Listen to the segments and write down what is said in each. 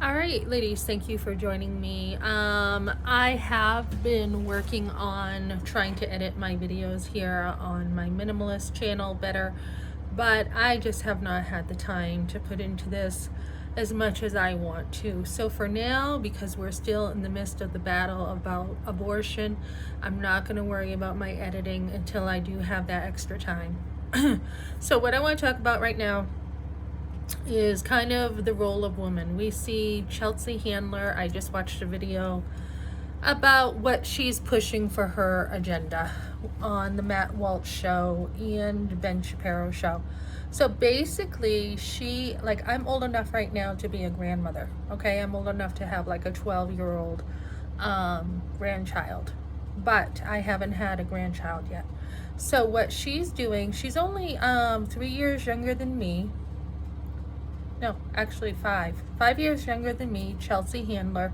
All right, ladies, thank you for joining me. I have been working on trying to edit my videos here on my minimalist channel better, but I just have not had the time to put into this as much as I want to. So for now, because we're still in the midst of the battle about abortion, I'm not going to worry about my editing until I do have that extra time. So what I want to talk about right now is kind of the role of woman. We see Chelsea Handler. I just watched a video about what she's pushing for her agenda on the Matt Walsh show and Ben Shapiro show. So basically, I'm old enough right now to be a grandmother. Okay, I'm old enough to have like a 12-year-old grandchild, but I haven't had a grandchild yet. So what she's doing, she's only 3 years younger than me. No, actually 5 years younger than me, Chelsea Handler,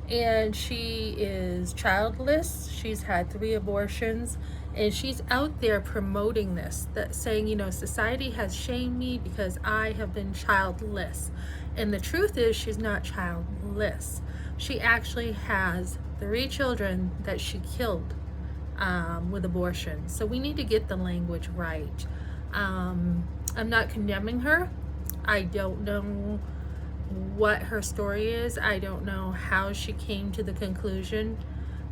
and she is childless. She's had 3 abortions, and she's out there promoting this, that saying, society has shamed me because I have been childless. And the truth is, she's not childless. She actually has 3 children that she killed with abortion. So we need to get the language right. I'm not condemning her. I don't know what her story is. I don't know how she came to the conclusion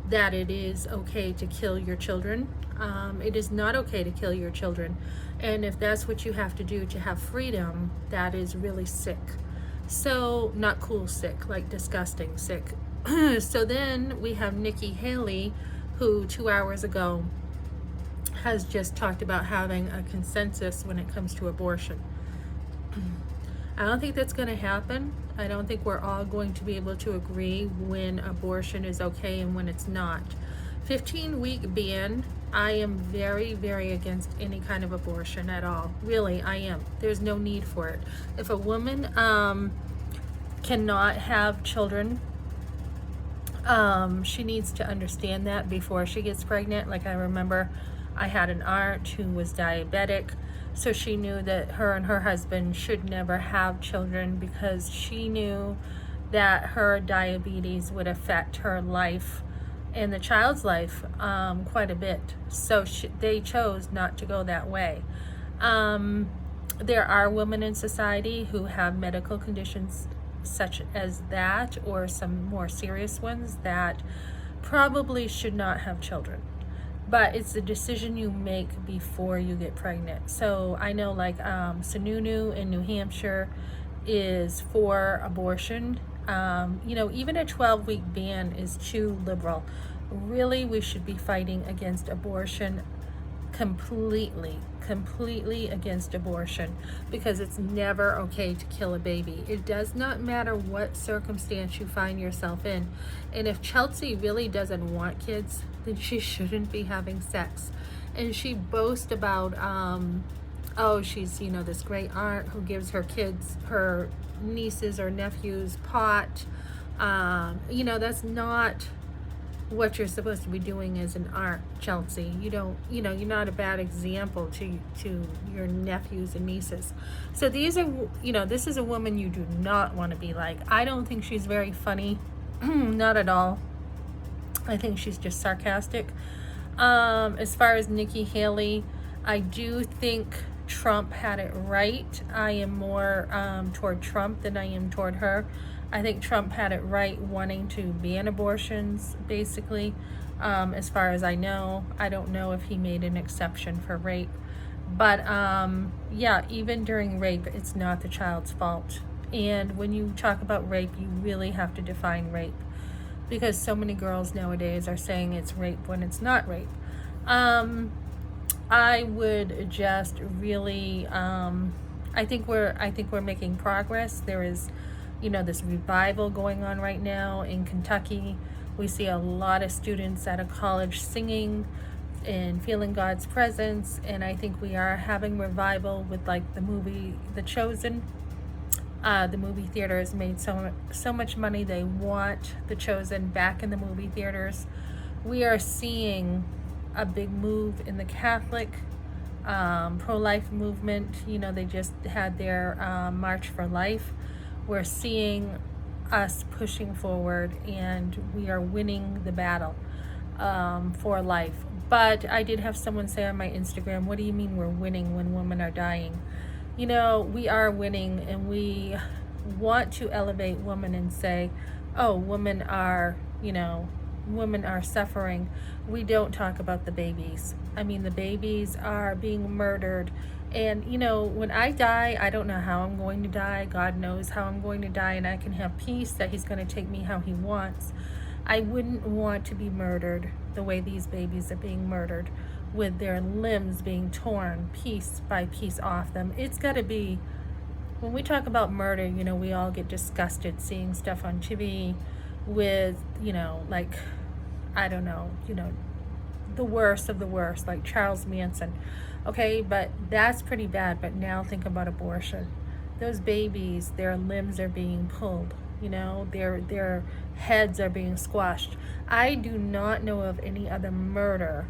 that it is okay to kill your children. It is not okay to kill your children. And if that's what you have to do to have freedom, that is really sick. So, not cool sick, like disgusting sick. So then we have Nikki Haley, who 2 hours ago has just talked about having a consensus when it comes to abortion. I don't think that's going to happen. I don't think we're all going to be able to agree when abortion is okay and when it's not. 15-week ban, I am very, very against any kind of abortion at all. Really, I am. There's no need for it. If a woman cannot have children, she needs to understand that before she gets pregnant. Like, I remember I had an aunt who was diabetic. So she knew that her and her husband should never have children because she knew that her diabetes would affect her life and the child's life quite a bit. So they chose not to go that way. There are women in society who have medical conditions such as that, or some more serious ones, that probably should not have children. But it's a decision you make before you get pregnant. So I know, like, Sununu in New Hampshire is for abortion. Even a 12-week ban is too liberal. Really, we should be fighting against abortion completely against abortion, because it's never okay to kill a baby. It does not matter what circumstance you find yourself in. And if Chelsea really doesn't want kids, then she shouldn't be having sex. And she boasts about she's this great aunt who gives her nieces or nephews pot. That's not what you're supposed to be doing as an aunt, Chelsea. You're not a bad example to your nephews and nieces. So this is a woman you do not want to be like. I don't think she's very funny. Not at all. I think she's just sarcastic. As far as Nikki Haley, I do think Trump had it right. I am more toward Trump than I am toward her. I think Trump had it right wanting to ban abortions, basically. As far as I know, I don't know if he made an exception for rape. But even during rape, it's not the child's fault. And when you talk about rape, you really have to define rape, because so many girls nowadays are saying it's rape when it's not rape. I would just really, I think we're making progress. There is, this revival going on right now in Kentucky. We see a lot of students at a college singing and feeling God's presence, and I think we are having revival with, like, the movie The Chosen. The movie theaters made so much money. They want The Chosen back in the movie theaters. We are seeing a big move in the Catholic pro-life movement. They just had their March for Life. We're seeing us pushing forward, and we are winning the battle for life. But I did have someone say on my Instagram, what do you mean we're winning when women are dying? You know, we are winning, and we want to elevate women and say, oh, women are, you know, women are suffering. We don't talk about the babies. I mean, the babies are being murdered. And, you know, when I die, I don't know how I'm going to die. God knows how I'm going to die, and I can have peace that He's going to take me how He wants. I wouldn't want to be murdered the way these babies are being murdered, with their limbs being torn piece by piece off them. It's got to be, when we talk about murder, you know, we all get disgusted seeing stuff on TV with, you know, like, I don't know, you know, the worst of the worst, like Charles Manson. Okay, but that's pretty bad. But now think about abortion. Those babies, their limbs are being pulled, you know, their heads are being squashed. I do not know of any other murder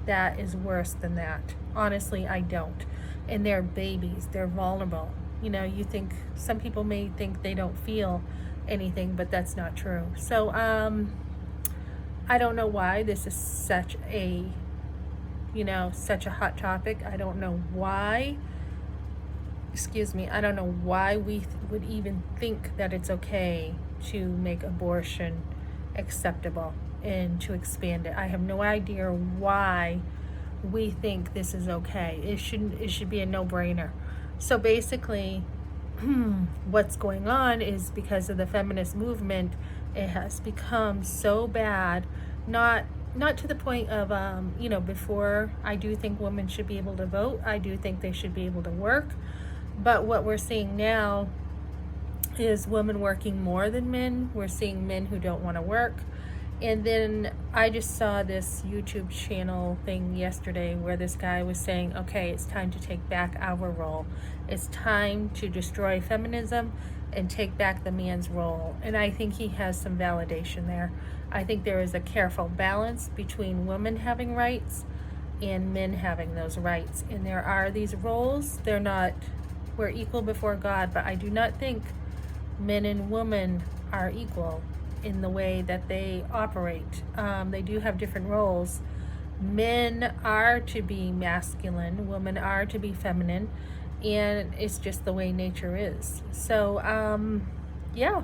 that is worse than that. Honestly, I don't. And they're babies, they're vulnerable. You know, you think, some people may think they don't feel anything, but that's not true. So I don't know why this is such a, you know, such a hot topic. I don't know why, I don't know why we would even think that it's okay to make abortion acceptable and to expand it. I have no idea why we think this is okay. It should be a no-brainer. So basically, what's going on is, because of the feminist movement, it has become so bad. Not to the point of, you know, before, I do think women should be able to vote. I do think they should be able to work. But what we're seeing now is women working more than men. We're seeing men who don't want to work. And then I just saw this YouTube channel thing yesterday where this guy was saying, okay, it's time to take back our role. It's time to destroy feminism and take back the man's role. And I think he has some validation there. I think there is a careful balance between women having rights and men having those rights. And there are these roles. We're equal before God, but I do not think men and women are equal in the way that they operate. They do have different roles. Men are to be masculine, women are to be feminine, and it's just the way nature is. So yeah,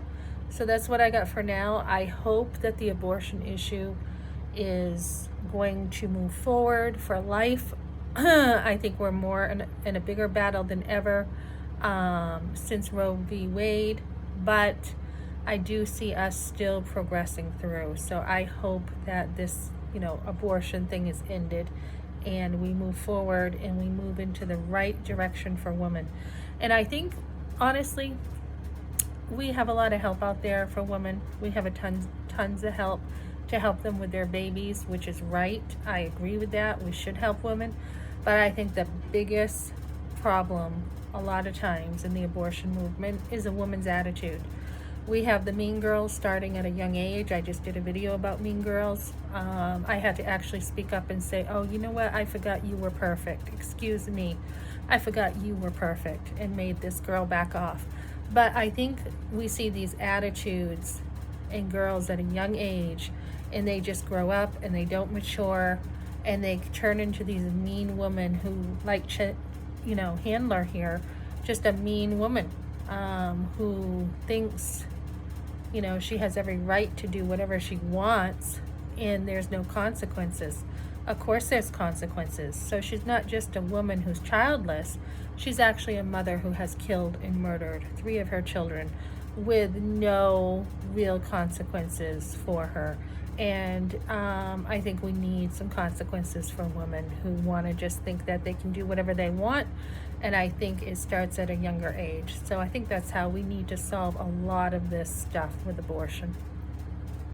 so that's what I got for now. I hope that the abortion issue is going to move forward for life. I think we're more in a bigger battle than ever since Roe v. Wade, but I do see us still progressing through. So I hope that this, you know, abortion thing is ended, and we move forward and we move into the right direction for women. And I think, honestly, we have a lot of help out there for women. We have tons of help to help them with their babies, which is right. I agree with that. We should help women. But I think the biggest problem a lot of times in the abortion movement is a woman's attitude. We have the mean girls starting at a young age. I just did a video about mean girls. I had to actually speak up and say, oh, you know what? I forgot you were perfect. Excuse me. I forgot you were perfect, and made this girl back off. But I think we see these attitudes in girls at a young age, and they just grow up and they don't mature, and they turn into these mean women who, like, you know, Handler here, just a mean woman who thinks, you know, she has every right to do whatever she wants, and there's no consequences. Of course there's consequences. So she's not just a woman who's childless. She's actually a mother who has killed and murdered 3 of her children with no real consequences for her. And I think we need some consequences for women who want to just think that they can do whatever they want. And I think it starts at a younger age. So I think that's how we need to solve a lot of this stuff with abortion.